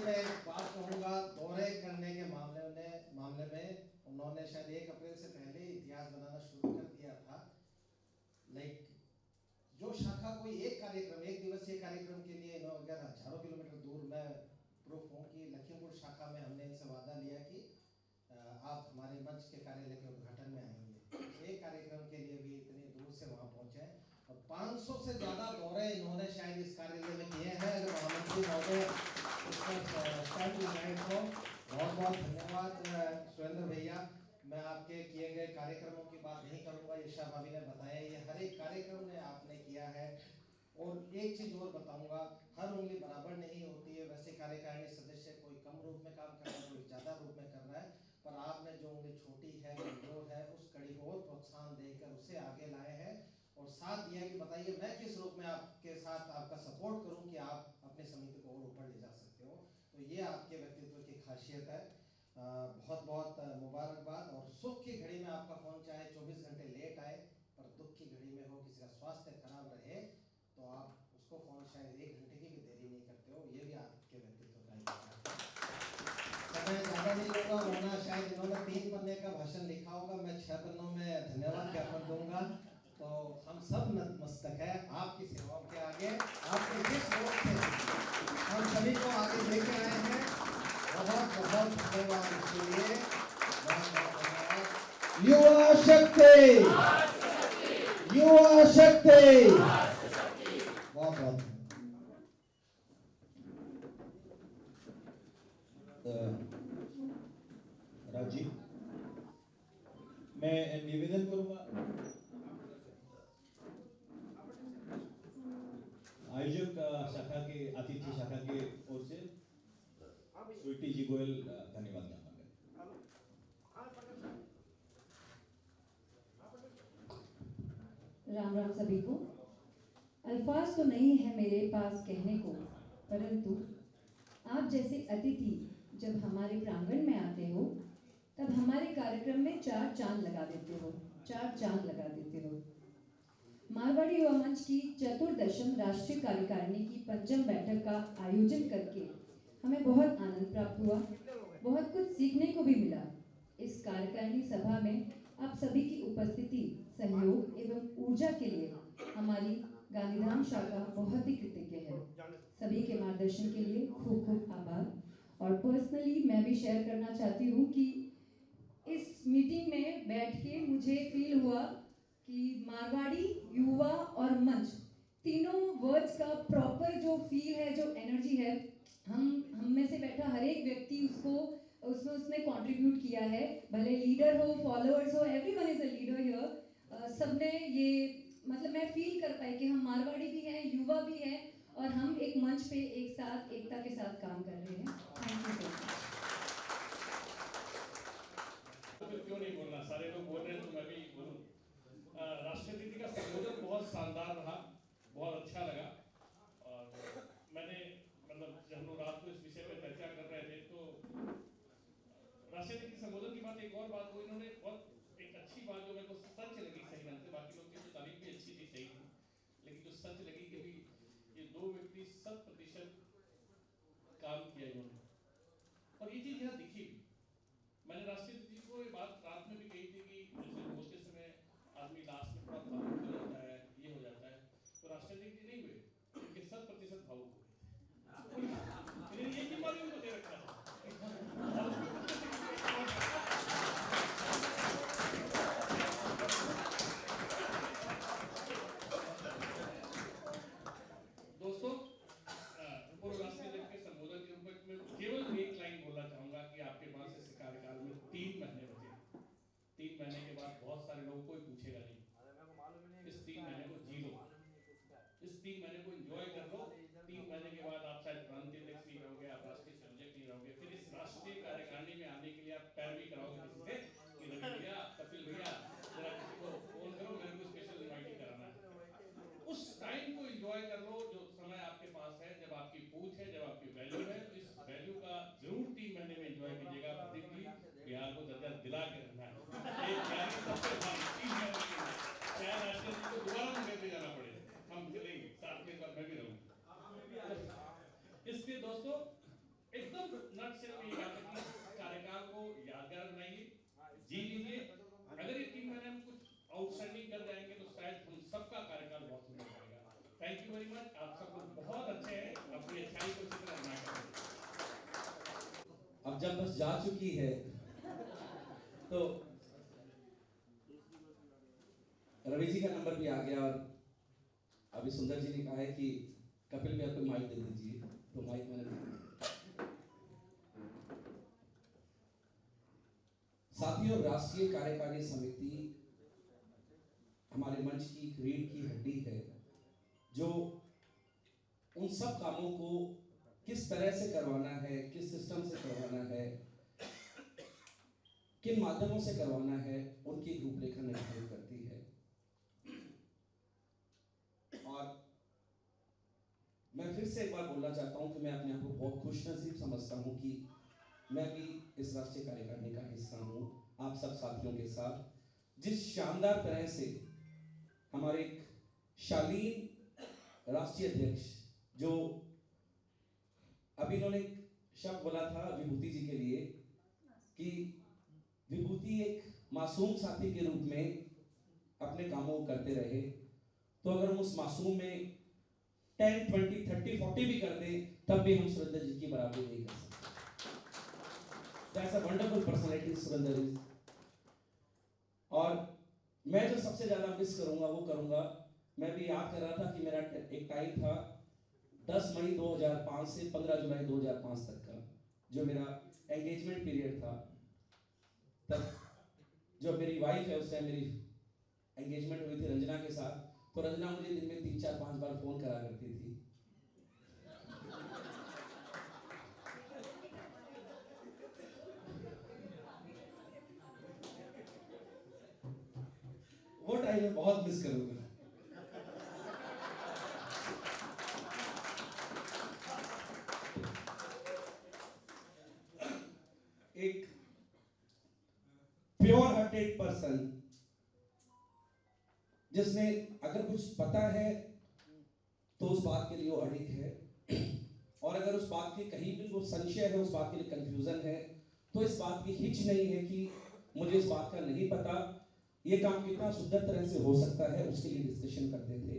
मैं एक बात कहूँगा, दौरे करने के मामले में उन्होंने शायद 1 अप्रैल से पहले इतिहास बनाना शुरू कर दिया था। लाइक जो शाखा कोई एक दिवसीय कार्यक्रम के लिए अगर हजारों किलोमीटर दूर, मैं प्रूफ हूँ कि लखीमपुर शाखा में हमने इनसे वादा लिया कि आप हमारे मंच के कार्यालय के उद्घाटन में आएंगे। एक कार्यक्रम के लिए भी इतनी दूर से वहाँ पहुँचे, और 500 से ज़्यादा दौरे इन्होंने शायद इस कार्यालय में किए हैं। अगर महामंत्री महोदय तो बहुत बहुत धन्यवाद सुरेंद्र भैया। मैं आपके किए गए कार्यक्रमों की बात नहीं करूँगा, यशा भाभी ने बताया ये हर एक कार्यक्रम में आपने किया है। और एक चीज़ और बताऊँगा, हर उंगली बराबर नहीं होती है। वैसे कार्यकारिणी सदस्य कोई कम रूप में काम कर रहा है, कोई ज़्यादा रूप में कर रहा है, पर आपने जो उंगली छोटी है, कमजोर है, उस कड़ी को और प्रोत्साहन देकर उसे आगे लाए हैं। और साथ दिया कि बताइए मैं किस रूप में आपके साथ आपका सपोर्ट करूं कि आप अपनी समिति को और ऊपर ले जा सकते हो। तो ये आपके व्यक्तित्व की खासियत है। बहुत बहुत मुबारकबाद। और सुख की घड़ी में आपका फोन चाहे 24 घंटे लेट आए, पर दुख की घड़ी में हो, किसी का स्वास्थ्य खराब रहे, तो आप उसको फोन शायद 1 घंटे की भी देरी नहीं करते हो। ये भी आपके व्यक्तित्व का ही समय ज़्यादा नहीं लूँगा, वरना शायद इन्होंने 3 पन्ने का भाषण लिखा होगा, मैं 6 पन्नों में धन्यवाद ज्ञापन दूंगा। तो हम सब नतमस्तक है आपकी सेवाओं के आगे। आपके जिस वोट से हम सभी को आगे लेके आए हैं, बहुत बहुत धन्यवाद इसके लिए। युवा शक्ति, युवा शक्ति, बहुत बहुत राजीव, मैं निवेदन करूंगा स्वीटी जी गोयल धन्यवाद ज्ञापन करें। राम राम सभी को। अल्फाज तो नहीं है मेरे पास कहने को, परंतु आप जैसे अतिथि जब हमारे प्रांगण में आते हो तब हमारे कार्यक्रम में चार चांद लगा देते हो, चार चांद लगा देते हो। मारवाड़ी युवा मंच की चतुर्दशम राष्ट्रीय कार्यकारिणी की पंचम बैठक का आयोजन करके हमें बहुत आनंद प्राप्त हुआ, बहुत कुछ सीखने को भी मिला। इस कार्यकारिणी सभा में आप सभी की उपस्थिति, सहयोग एवं ऊर्जा के लिए हमारी गांधीधाम शाखा बहुत ही कृतज्ञ है। सभी के मार्गदर्शन के लिए खूब खूब आभार। और पर्सनली मैं भी शेयर करना चाहती हूँ कि इस मीटिंग में बैठ के मुझे फील हुआ कि मारवाड़ी युवा और मंच तीनों वर्ड्स का प्रॉपर जो फील है, जो एनर्जी है, हम में से बैठा हर एक व्यक्ति उसने कंट्रीब्यूट किया है। भले लीडर हो, फॉलोअर्स हो, everyone is a leader here. सबने ये मतलब मैं फील कर पाई कि हम मारवाड़ी भी हैं, युवा भी हैं और हम एक मंच पे एक साथ एकता के साथ काम कर रहे हैं। Thank you so much. क्यों नहीं बोलना, सारे लोग बोल रहे हैं तो मैं भी बोलूं। राष्ट्रीय अतिथि का संबोधन बहुत शानदार रहा, बहुत अच्छा लगा। और मैंने मतलब जब हम लोग रात को इस विषय पर चर्चा कर रहे थे तो राष्ट्रीय अतिथि संबोधन की बात, एक और बात हुई, इन्होंने बहुत एक अच्छी बात जो मेरे को सच लगी सही ढंग से, बाकी लोग की तो तारीफ भी अच्छी थी, सही थी, लेकिन जो सच लगी कि भी ये दो व्यक्ति 100% काम किया इन्होंने, और ये चीज यहाँ दिखी भी। मैंने राष्ट्रीय अतिथि को ये बात रात में भी कही थी कि जैसे बोलते समय आदमी लास्ट में थोड़ा भावुक हो जाता है, ये हो जाता है, तो राष्ट्रीय अतिथि नहीं हुए, उनके 100% भावुक हो गए थे। ये बीमारी उनको दे रखा था। दोस्तों, पूर्व राष्ट्रीय अध्यक्ष के संबोधन के रूप में केवल एक लाइन बोलना चाहूंगा कि आपके पास इस कार्यकाल में 3 महीने बचे। 3 महीने के बाद बहुत सारे लोगों कोई पूछेगा नहीं, इस 3 महीने को जी लो, इस 3 महीने को एंजॉय कर लो। 3 महीने के बाद आप शायद प्रांतीय अध्यक्ष नहीं रहोगे, आप राष्ट्रीय संयोजक नहीं रहोगे, फिर इस राष्ट्रीय कार्यकारिणी में आने के लिए आप पैरवी कराओगे किसी से कि रवि भैया, कपिल भैया, जरा किसी को फोन करो, मेरे को स्पेशल इनवाइटिंग कराना है। उस टाइम को एंजॉय कर लो जो समय आपके पास है, जब आपकी पूछ है, जब आपकी वैल्यू है, तो इस वैल्यू का जरूर 3 महीने में एंजॉय कीजिएगा। प्रदीप जी, बिहार को दर्जा दिला के रहना है। एक प्यारी सबसे बड़ी 3 महीने की है, शायद राष्ट्रीय जी को दोबारा मुझे ले जाना पड़े, हम चलेंगे साथ में, मैं भी रहूंगा। इसलिए दोस्तों एकदम नटशेल में ये बात है कि कार्यकाल को यादगार बनाइए, जी लीजिए। अगर ये 3 महीने में कुछ आउटस्टैंडिंग कर जाएंगे तो शायद हम सबका कार्यकाल बहुत सुंदर रहेगा। Thank you very much. आप सब लोग बहुत अच्छे हैं, अपनी अच्छाई को इसी तरह बनाए रखें। अब जब बस जा चुकी है तो रवि जी का नंबर भी आ गया और अभी सुंदर जी ने कहा है कि कपिल भैया को माइक दे दीजिए, तो माइक मैंने दे दिया। साथियों, राष्ट्रीय कार्यकारिणी समिति हमारे मंच की रीढ़ की हड्डी है, जो उन सब कामों को किस तरह से करवाना है, किस सिस्टम से करवाना है, किन माध्यमों से करवाना है, उनकी रूपरेखा निर्धारित करती है। और मैं फिर से एक बार बोलना चाहता हूं कि मैं अपने आप को बहुत खुशनसीब समझता हूं कि मैं भी इस राष्ट्रीय कार्यकारिणी का हिस्सा हूं, आप सब साथियों के साथ। जिस शानदार तरह से हमारे शालीन राष्ट्रीय अध्यक्ष, जो अभी इन्होंने शब्द बोला था विभूति जी के लिए कि विभूति एक मासूम साथी के रूप में अपने कामों को करते रहे, तो अगर हम उस मासूम में 10, 20, 30, 40 भी कर दें तब भी हम सुरेंद्र जी की बराबरी नहीं कर सकते। That's a wonderful personality Surendra जी। और मैं जो सबसे ज्यादा मिस करूंगा वो करूंगा, मैं भी याद कर रहा था कि मेरा एक टाइम था 10 मई 2005 से 15 जुलाई 2005 तक का, जो मेरा एंगेजमेंट पीरियड था। तब जो मेरी वाइफ है, उस टाइम मेरी एंगेजमेंट हुई थी रंजना के साथ, तो रंजना मुझे दिन में 3, 4, 5 बार फोन करा करती थी। पढ़ाई मैं बहुत मिस करूंगा। एक प्योर हार्टेड पर्सन जिसने अगर कुछ पता है तो उस बात के लिए वो अडिग है, और अगर उस बात की कहीं भी वो संशय है, उस बात के लिए कंफ्यूजन है, तो इस बात की हिच नहीं है कि मुझे इस बात का नहीं पता, ये काम कितना सुंदर तरह से हो सकता है, उसके लिए डिस्कशन करते थे।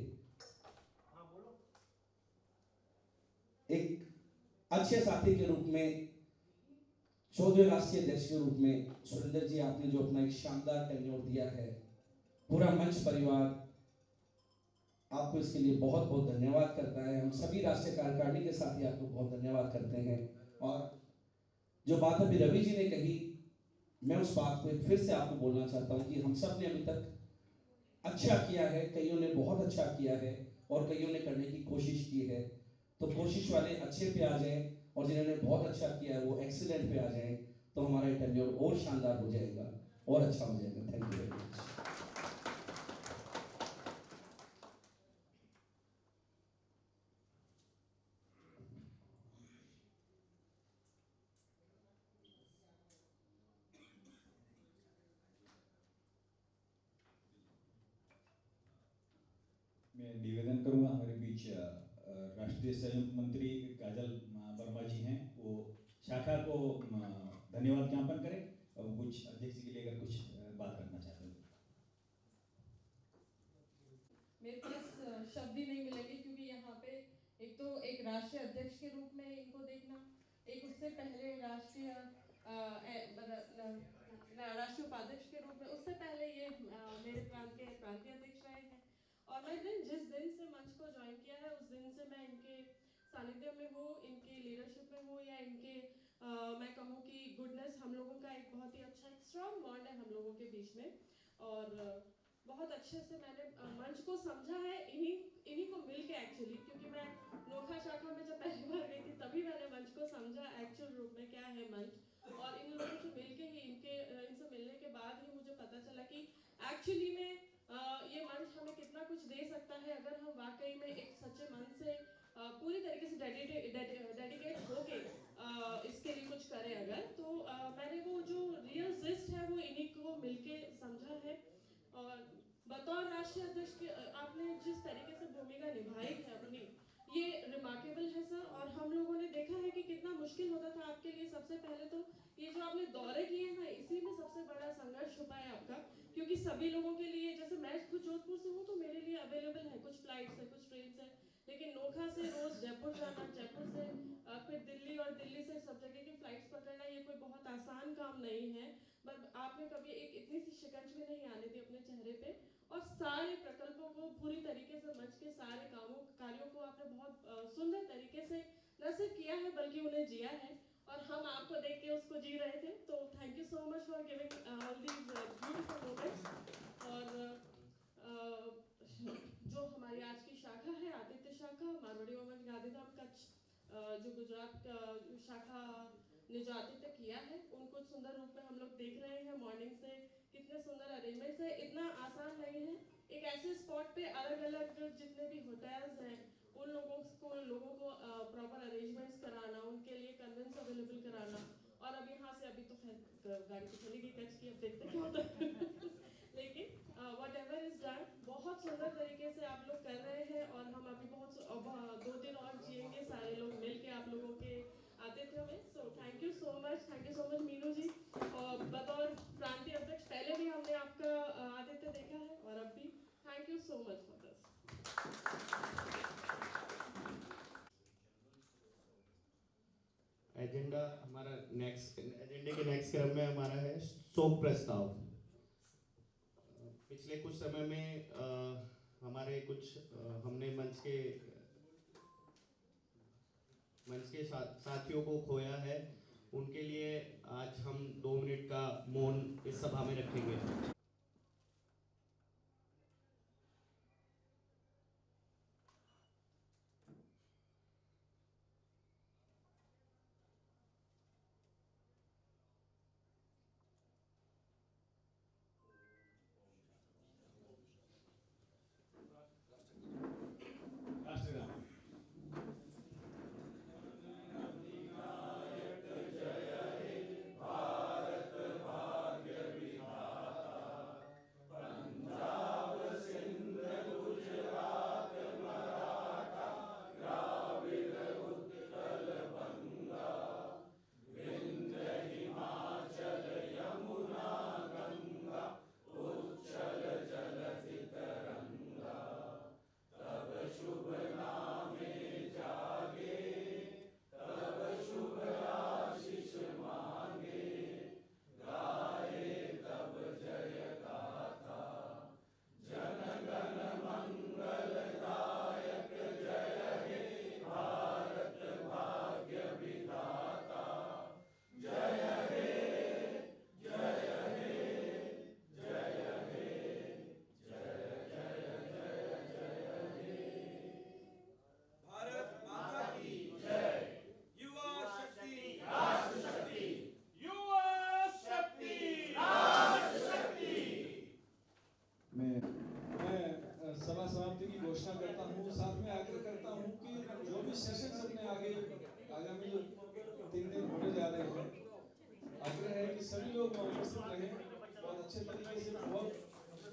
एक अच्छे साथी के रूप में, चौदहवें राष्ट्रीय अध्यक्ष के रूप में सुरेंद्र जी, आपने जो अपना एक शानदार टेन्योर दिया है, पूरा मंच परिवार आपको इसके लिए बहुत बहुत धन्यवाद करता है। हम सभी राष्ट्रीय कार्यकारिणी के साथ ही आपको बहुत धन्यवाद करते हैं। और जो बात अभी रवि जी ने कही, मैं उस बात को एक फिर से आपको बोलना चाहता हूं कि हम सब ने अभी तक अच्छा किया है, कईयों ने बहुत अच्छा किया है और कईयों ने करने की कोशिश की है। तो कोशिश वाले अच्छे पे आ जाएं और जिन्होंने बहुत अच्छा किया है वो एक्सीलेंट पे आ जाएं, तो हमारा टेन्योर और शानदार हो जाएगा और अच्छा हो जाएगा। Thank you very much. मैं निवेदन करूंगा, हमारे बीच राष्ट्रीय संयुक्त मंत्री काजल वर्मा जी हैं, वो शाखा को धन्यवाद ज्ञापन करें और वो कुछ अध्यक्ष के लिए अगर कुछ बात रखना चाहते हैं। मेरे पास शब्द ही नहीं मिलेंगे, क्योंकि यहाँ पे एक तो एक राष्ट्रीय अध्यक्ष के रूप में इनको देखना, एक उससे पहले राष्ट्रीय उपाध्यक्ष के रूप में, उससे पहले ये मेरे प्रांत के प्रांतीय अध्यक्ष रहे हैं। और मैं जिस दिन से मंच को ज्वाइन किया है, उस दिन से मैं इनके सानिध्य में हूँ, इनके लीडरशिप में हूँ, या इनके मैं कहूँ कि गुडनेस, हम लोगों का एक बहुत ही अच्छा एक स्ट्रॉन्ग बॉन्ड है हम लोगों के बीच में। और बहुत अच्छे से मैंने मंच को समझा है इन्हीं को मिल के एक्चुअली, क्योंकि मैं नोखा शाखा में जब पहली बार गई थी तभी मैंने मंच को समझा एक्चुअल रूप में क्या है मंच। और इन लोगों से मिलके ही इनसे मिलने के बाद ही मुझे पता चला कि एक्चुअली में ये मंच हमें कितना कुछ दे सकता है, अगर हम वाकई में एक सच्चे मन से पूरी तरीके से डेडिकेट होके इसके लिए कुछ करें अगर, तो मैंने वो जो रियल जिस्ट है वो इन्हीं को मिलके समझा है। और बतौर राष्ट्रीय अध्यक्ष के आपने जिस तरीके से भूमिका निभाई है अपनी, ये रिमार्केबल है सर। और हम लोगों ने देखा है कि कितना मुश्किल होता था आपके लिए। सबसे पहले तो ये जो आपने दौरे किए हैं ना, इसी में सबसे बड़ा संघर्ष छुपा है आपका, क्योंकि सभी लोगों के लिए, जैसे मैं खुद जोधपुर से हूँ तो मेरे लिए अवेलेबल है, कुछ फ्लाइट्स है, कुछ ट्रेन है, लेकिन नोखा से रोज जयपुर जाना, जयपुर से फिर दिल्ली, और दिल्ली से सब जगह की फ्लाइट्स पकड़ना, ये कोई बहुत आसान काम नहीं है। बट आपने कभी एक इतनी सी शिकंज भी नहीं आने दी अपने चेहरे पे, और सारे प्रकल्पों को पूरी तरीके से मंच के सारे कार्यों को आपने बहुत सुंदर तरीके से न सिर्फ किया है बल्कि उन्हें जिया है, और हम आपको देख के उसको जी रहे थे। तो thank you so much for giving all these beautiful moments. और जो हमारी आज की शाखा है, आदित्य शाखा, मारवाड़ी वोमेन गांधीधाम कच्छ, जो गुजरात का शाखा ने जो आतिथ्य किया है, उनको सुंदर रूप में हम लोग देख रहे हैं। मॉर्निंग से कितने सुंदर अरेंजमेंट्स है, इतना आसान नहीं है एक ऐसे स्पॉट पे अलग अलग जितने भी होटल्स हैं उन लोगों को प्रॉपर अरेंजमेंट्स कराना, उनके लिए कन्वेंस अवेलेबल कराना। और अब यहाँ से, अभी तो खैर गाड़ी तो चली गई कच्छ की, अब देखते क्या होता है लेकिन वट एवर इज डन, बहुत सुंदर तरीके से आप लोग कर रहे हैं। और हम अभी बहुत 2 दिन और जिएंगे सारे लोग मिल के आप लोगों के आतिथ्य में। So thank you so much Meenu ji. और बतौर प्रांतीय अध्यक्ष पहले भी हमने आपका आतिथ्य देखा है और अब भी thank you so much for this. Agenda हमारा एजेंडे के नेक्स्ट क्रम में हमारा है शोक प्रस्ताव। पिछले कुछ समय में हमारे कुछ हमने मंच के साथियों को खोया है। उनके लिए आज हम 2 मिनट का मौन इस सभा में रखेंगे। समाप्ति की घोषणा करता हूँ। साथ में आग्रह करता हूँ कि जो भी सेशंस अपने आगे आगामी 3 दिन होने जा रहे हैं, आग्रह है कि सभी लोग उपस्थित रहें। बहुत अच्छे तरीके से बहुत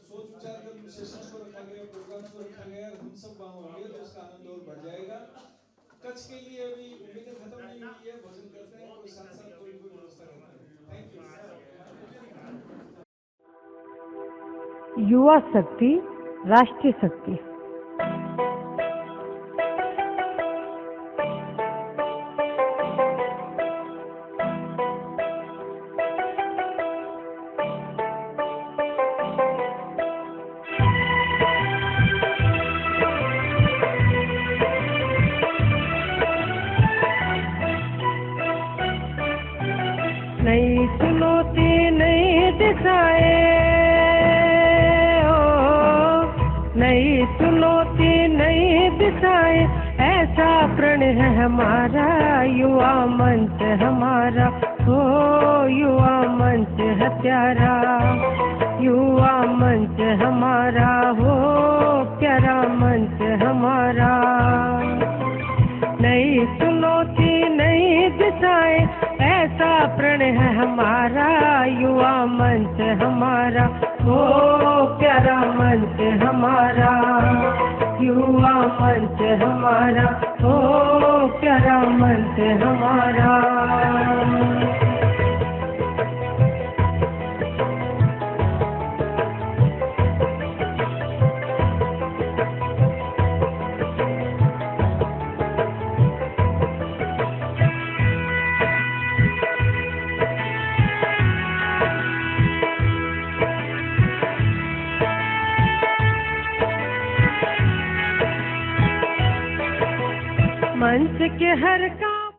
सोच विचार कर सेशंस को रखा गया, प्रोग्राम्स को रखा गया। हम सब वहाँ होंगे तो उसका आनंद और बढ़ जाएगा। कच्छ के लिए अभी उम्मीदें खत्म नहीं हुई है, भोजन करते हैं, कोई साथ साथ कोई व्यवस्था करते हैं। Thank you. युवा शक्ति राष्ट्रीय शक्ति। नई चुनौती नई दिशाएं, नई चुनौती नई दिशाएं, ऐसा प्रण है हमारा युवा मंच हमारा। हो युवा मंच है प्यारा, युवा मंच हमारा, हो प्यारा मंच हमारा। नई चुनौती नई दिशाएं, ऐसा प्रण है हमारा युवा मंच हमारा। हो प्यारा मंच हमारा, युवा मंच हमारा, हो प्यारा मंच हमारा। मंच के हर